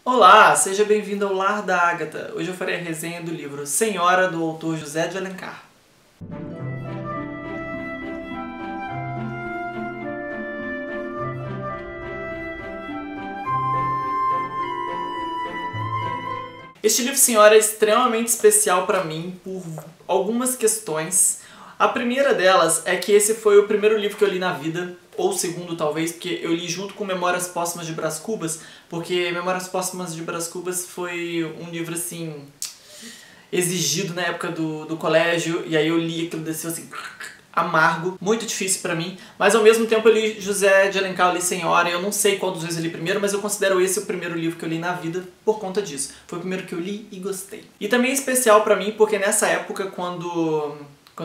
Olá, seja bem-vindo ao Lar da Ágata. Hoje eu farei a resenha do livro Senhora, do autor José de Alencar. Este livro Senhora é extremamente especial para mim por algumas questões. A primeira delas é que esse foi o primeiro livro que eu li na vida, ou o segundo talvez, porque eu li junto com Memórias Póstumas de Brás Cubas, porque Memórias Póstumas de Brás Cubas foi um livro assim exigido na época do colégio, e aí eu li aquilo, desceu assim amargo, muito difícil pra mim, mas ao mesmo tempo eu li José de Alencar, eu li Senhora, eu não sei qual dos dois eu li primeiro, mas eu considero esse o primeiro livro que eu li na vida por conta disso. Foi o primeiro que eu li e gostei. E também é especial pra mim porque nessa época, quando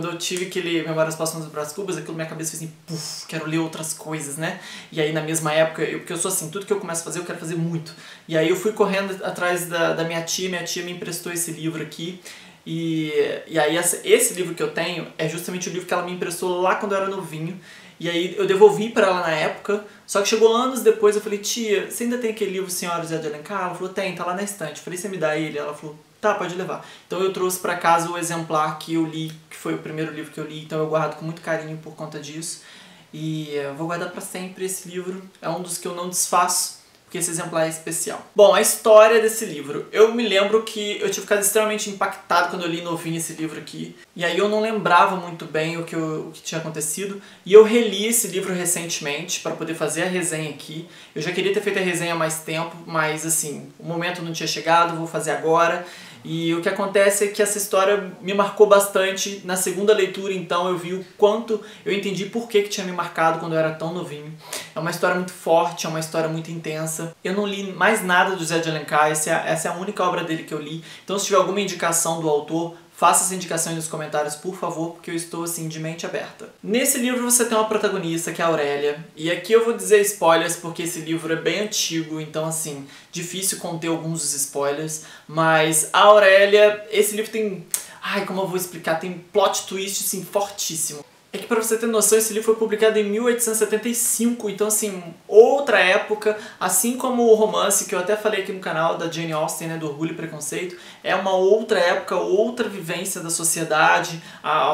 eu tive que ler Memórias Póstumas de Brás Cubas, aquilo na minha cabeça fez assim, puf, quero ler outras coisas, né? E aí na mesma época, porque eu sou assim, tudo que eu começo a fazer eu quero fazer muito. E aí eu fui correndo atrás da minha tia me emprestou esse livro aqui. E aí esse livro que eu tenho é justamente o livro que ela me emprestou lá quando eu era novinho. E aí eu devolvi pra ela na época, só que chegou anos depois, eu falei, tia, você ainda tem aquele livro Senhora José de Alencar? Ela falou, tem, tá lá na estante. Eu falei, você me dá ele? Ela falou, tá, pode levar. Então eu trouxe pra casa o exemplar que eu li, que foi o primeiro livro que eu li, então eu guardo com muito carinho por conta disso. E eu vou guardar pra sempre esse livro, é um dos que eu não desfaço, porque esse exemplar é especial. Bom, a história desse livro. Eu me lembro que eu tinha ficado extremamente impactado quando eu li novinho esse livro aqui. E aí eu não lembrava muito bem o que tinha acontecido. E eu reli esse livro recentemente para poder fazer a resenha aqui. Eu já queria ter feito a resenha há mais tempo, mas assim, o momento não tinha chegado, vou fazer agora. E o que acontece é que essa história me marcou bastante. Na segunda leitura, então, eu vi o quanto eu entendi por que tinha me marcado quando eu era tão novinho. É uma história muito forte, é uma história muito intensa. Eu não li mais nada do José de Alencar, essa é a única obra dele que eu li. Então, se tiver alguma indicação do autor, faça essa indicação aí nos comentários, por favor, porque eu estou, assim, de mente aberta. Nesse livro você tem uma protagonista, que é a Aurélia. E aqui eu vou dizer spoilers, porque esse livro é bem antigo, então, assim, difícil conter alguns dos spoilers. Mas a Aurélia, esse livro tem... Ai, como eu vou explicar? Tem plot twist, assim, fortíssimo. É que pra você ter noção, esse livro foi publicado em 1875, então assim, outra época, assim como o romance que eu até falei aqui no canal da Jane Austen, né, do Orgulho e Preconceito, é uma outra época, outra vivência da sociedade,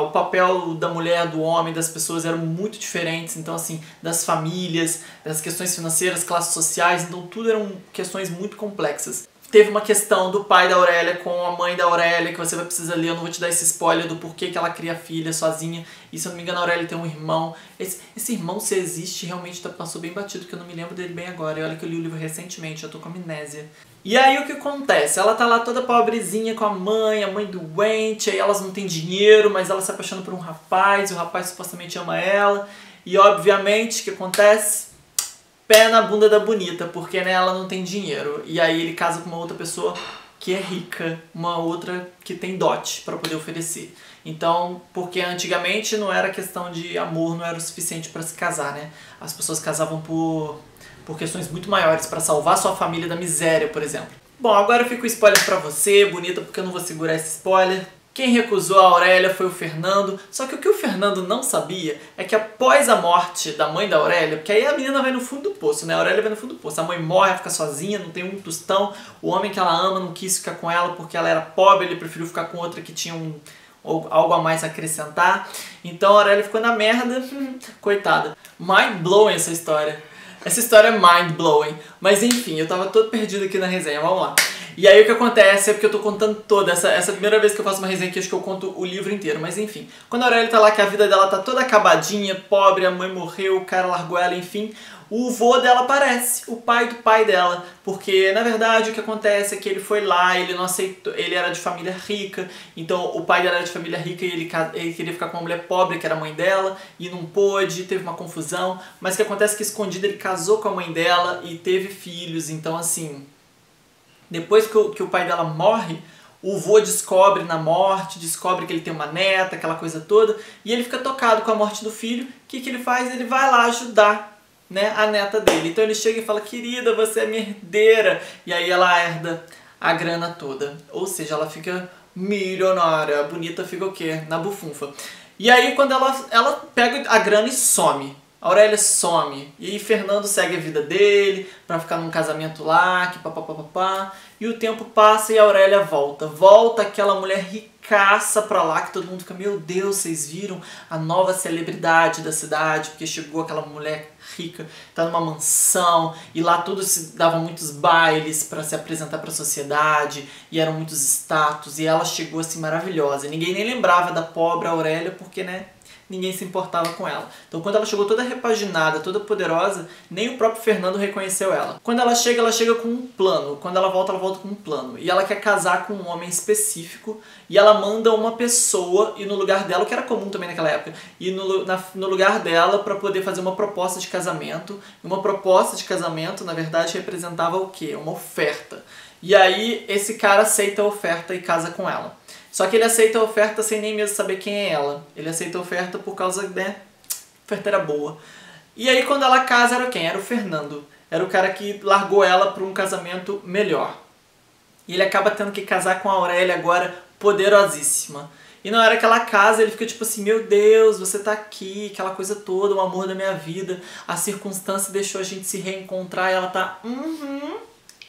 o papel da mulher, do homem, das pessoas eram muito diferentes, então assim, das famílias, das questões financeiras, classes sociais, então tudo eram questões muito complexas. Teve uma questão do pai da Aurélia com a mãe da Aurélia, que você vai precisar ler, eu não vou te dar esse spoiler do porquê que ela cria a filha sozinha. E se eu não me engano, a Aurélia tem um irmão. Esse irmão, se existe, realmente passou bem batido, porque eu não me lembro dele bem agora. E olha que eu li o livro recentemente, já tô com amnésia. E aí o que acontece? Ela tá lá toda pobrezinha com a mãe doente, aí elas não têm dinheiro, mas ela se apaixona por um rapaz, e o rapaz supostamente ama ela. E obviamente, o que acontece? Pé na bunda da bonita, porque né, ela não tem dinheiro. E aí ele casa com uma outra pessoa que é rica, uma outra que tem dote para poder oferecer. Então, porque antigamente não era questão de amor, não era o suficiente para se casar, né? As pessoas casavam por questões muito maiores, para salvar sua família da miséria, por exemplo. Bom, agora fica o spoiler pra você, bonita, porque eu não vou segurar esse spoiler. Quem recusou a Aurélia foi o Fernando, só que o que o Fernando não sabia é que após a morte da mãe da Aurélia, porque aí a menina vai no fundo do poço, né? A Aurélia vai no fundo do poço, a mãe morre, ela fica sozinha, não tem um tostão, o homem que ela ama não quis ficar com ela porque ela era pobre, ele preferiu ficar com outra que tinha algo a mais a acrescentar, então a Aurélia ficou na merda, coitada. Mind-blowing essa história. Essa história é mind-blowing, mas enfim, eu tava todo perdido aqui na resenha, vamos lá. E aí o que acontece é porque eu tô contando toda, essa é a primeira vez que eu faço uma resenha aqui, acho que eu conto o livro inteiro, mas enfim. Quando a Aurélia tá lá, que a vida dela tá toda acabadinha, pobre, a mãe morreu, o cara largou ela, enfim, o vô dela aparece, o pai do pai dela, porque na verdade o que acontece é que ele foi lá, ele não aceitou, ele era de família rica, então o pai dela era de família rica e ele queria ficar com uma mulher pobre, que era a mãe dela, e não pôde, teve uma confusão, mas o que acontece é que escondido ele casou com a mãe dela e teve filhos, então assim... Depois que o pai dela morre, o vô descobre na morte, descobre que ele tem uma neta, aquela coisa toda, e ele fica tocado com a morte do filho. O que ele faz? Ele vai lá ajudar, né, a neta dele. Então ele chega e fala, querida, você é minha herdeira. E aí ela herda a grana toda. Ou seja, ela fica milionária. A bonita fica o quê? Na bufunfa. E aí quando ela pega a grana e some. A Aurélia some. E aí Fernando segue a vida dele pra ficar num casamento lá, que papapá. E o tempo passa e a Aurélia volta. Volta aquela mulher ricaça pra lá, que todo mundo fica, meu Deus, vocês viram a nova celebridade da cidade, porque chegou aquela mulher rica, tá numa mansão, e lá tudo se dava muitos bailes pra se apresentar pra sociedade, e eram muitos status, e ela chegou assim maravilhosa. Ninguém nem lembrava da pobre Aurélia, porque, né, ninguém se importava com ela. Então quando ela chegou toda repaginada, toda poderosa, nem o próprio Fernando reconheceu ela. Quando ela chega com um plano. Quando ela volta com um plano. E ela quer casar com um homem específico, e ela manda uma pessoa ir no lugar dela, o que era comum também naquela época, ir no lugar dela para poder fazer uma proposta de casamento. E uma proposta de casamento, na verdade, representava o quê? Uma oferta. E aí esse cara aceita a oferta e casa com ela. Só que ele aceita a oferta sem nem mesmo saber quem é ela. Ele aceita a oferta por causa, né, a oferta era boa. E aí quando ela casa era quem? Era o Fernando. Era o cara que largou ela para um casamento melhor. E ele acaba tendo que casar com a Aurélia agora, poderosíssima. E na hora que ela casa, ele fica tipo assim, meu Deus, você tá aqui, aquela coisa toda, o amor da minha vida. A circunstância deixou a gente se reencontrar e ela tá,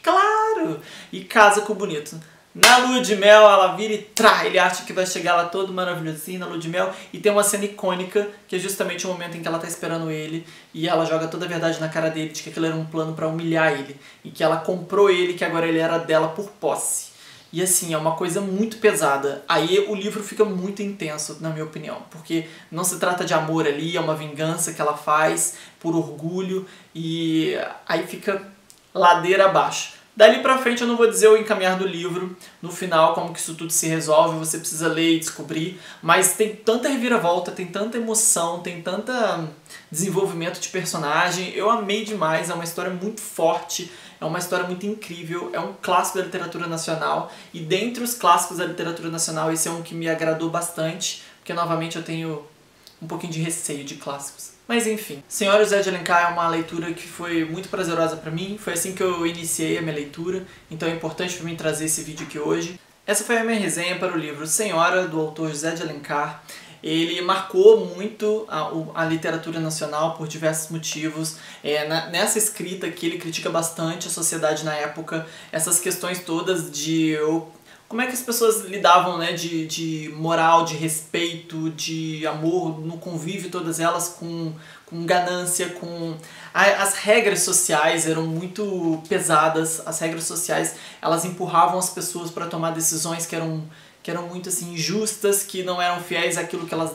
claro! E casa com o bonito. Na lua de mel, ela vira e ele acha que vai chegar lá todo maravilhosinho na lua de mel. E tem uma cena icônica, que é justamente o momento em que ela tá esperando ele. E ela joga toda a verdade na cara dele, de que aquilo era um plano pra humilhar ele. E que ela comprou ele, que agora ele era dela por posse. E assim, é uma coisa muito pesada. Aí o livro fica muito intenso, na minha opinião. Porque não se trata de amor ali, é uma vingança que ela faz por orgulho. E aí fica ladeira abaixo. Dali pra frente eu não vou dizer o encaminhar do livro, no final como que isso tudo se resolve, você precisa ler e descobrir, mas tem tanta reviravolta, tem tanta emoção, tem tanto desenvolvimento de personagem, eu amei demais, é uma história muito forte, é uma história muito incrível, é um clássico da literatura nacional, e dentre os clássicos da literatura nacional esse é um que me agradou bastante, porque novamente eu tenho um pouquinho de receio de clássicos. Mas enfim, Senhor José de Alencar é uma leitura que foi muito prazerosa pra mim, foi assim que eu iniciei a minha leitura, então é importante pra mim trazer esse vídeo aqui hoje. Essa foi a minha resenha para o livro Senhora, do autor José de Alencar. Ele marcou muito a literatura nacional por diversos motivos. Nessa escrita aqui ele critica bastante a sociedade na época, essas questões todas de como é que as pessoas lidavam, né, de moral, de respeito, de amor no convívio, todas elas com ganância, com... As regras sociais eram muito pesadas, as regras sociais elas empurravam as pessoas para tomar decisões que eram muito assim, injustas, que não eram fiéis àquilo que elas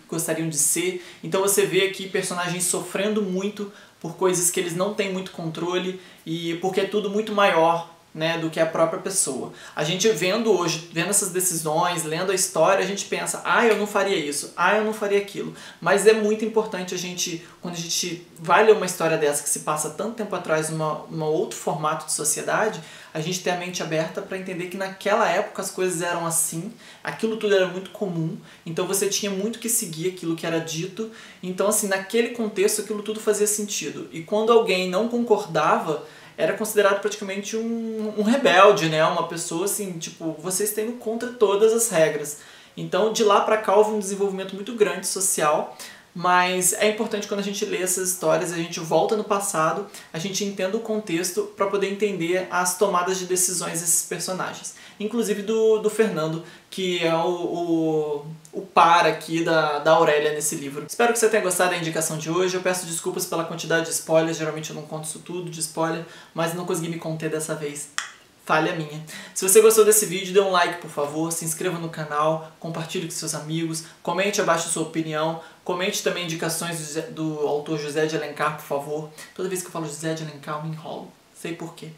gostariam de ser. Então você vê aqui personagens sofrendo muito por coisas que eles não têm muito controle e porque é tudo muito maior, né, do que a própria pessoa. A gente vendo essas decisões, lendo a história, a gente pensa, eu não faria isso, eu não faria aquilo. Mas é muito importante quando a gente vai ler uma história dessa que se passa tanto tempo atrás num outro formato de sociedade, a gente ter a mente aberta para entender que naquela época as coisas eram assim, aquilo tudo era muito comum, então você tinha muito que seguir aquilo que era dito, então assim, naquele contexto aquilo tudo fazia sentido. E quando alguém não concordava, era considerado praticamente um rebelde, né? Uma pessoa assim, tipo, vocês estão indo contra todas as regras. Então, de lá pra cá houve um desenvolvimento muito grande social, mas é importante quando a gente lê essas histórias, a gente volta no passado, a gente entende o contexto para poder entender as tomadas de decisões desses personagens. Inclusive do Fernando, que é o par aqui da Aurélia nesse livro. Espero que você tenha gostado da indicação de hoje. Eu peço desculpas pela quantidade de spoilers, geralmente eu não conto isso tudo de spoiler, mas não consegui me conter dessa vez. Falha minha. Se você gostou desse vídeo, dê um like, por favor, se inscreva no canal, compartilhe com seus amigos, comente abaixo a sua opinião, comente também indicações do autor José de Alencar, por favor. Toda vez que eu falo José de Alencar, eu me enrolo. Sei porquê.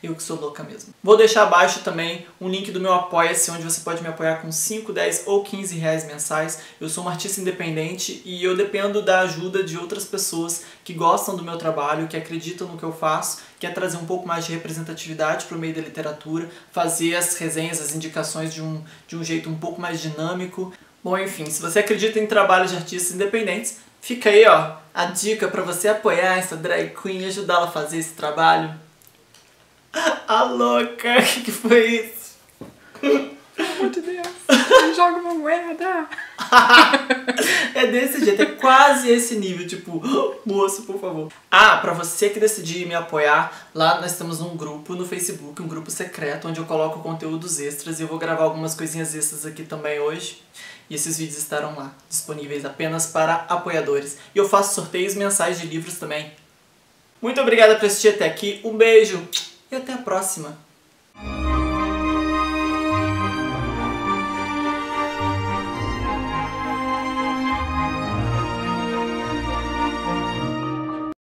Eu que sou louca mesmo. Vou deixar abaixo também um link do meu Apoia-se, onde você pode me apoiar com 5, 10 ou 15 reais mensais. Eu sou uma artista independente e eu dependo da ajuda de outras pessoas que gostam do meu trabalho, que acreditam no que eu faço, quer trazer um pouco mais de representatividade para o meio da literatura, fazer as resenhas, as indicações de um jeito um pouco mais dinâmico. Bom, enfim, se você acredita em trabalhos de artistas independentes, fica aí, ó, a dica para você apoiar essa drag queen e ajudá-la a fazer esse trabalho. A louca, o que foi isso? Pelo amor de Deus, joga uma moeda. É desse jeito, é quase esse nível, tipo, moço, por favor. Ah, pra você que decidir me apoiar, lá nós temos um grupo no Facebook, um grupo secreto, onde eu coloco conteúdos extras e eu vou gravar algumas coisinhas extras aqui também hoje. E esses vídeos estarão lá, disponíveis apenas para apoiadores. E eu faço sorteios mensais de livros também. Muito obrigada por assistir até aqui, um beijo e até a próxima.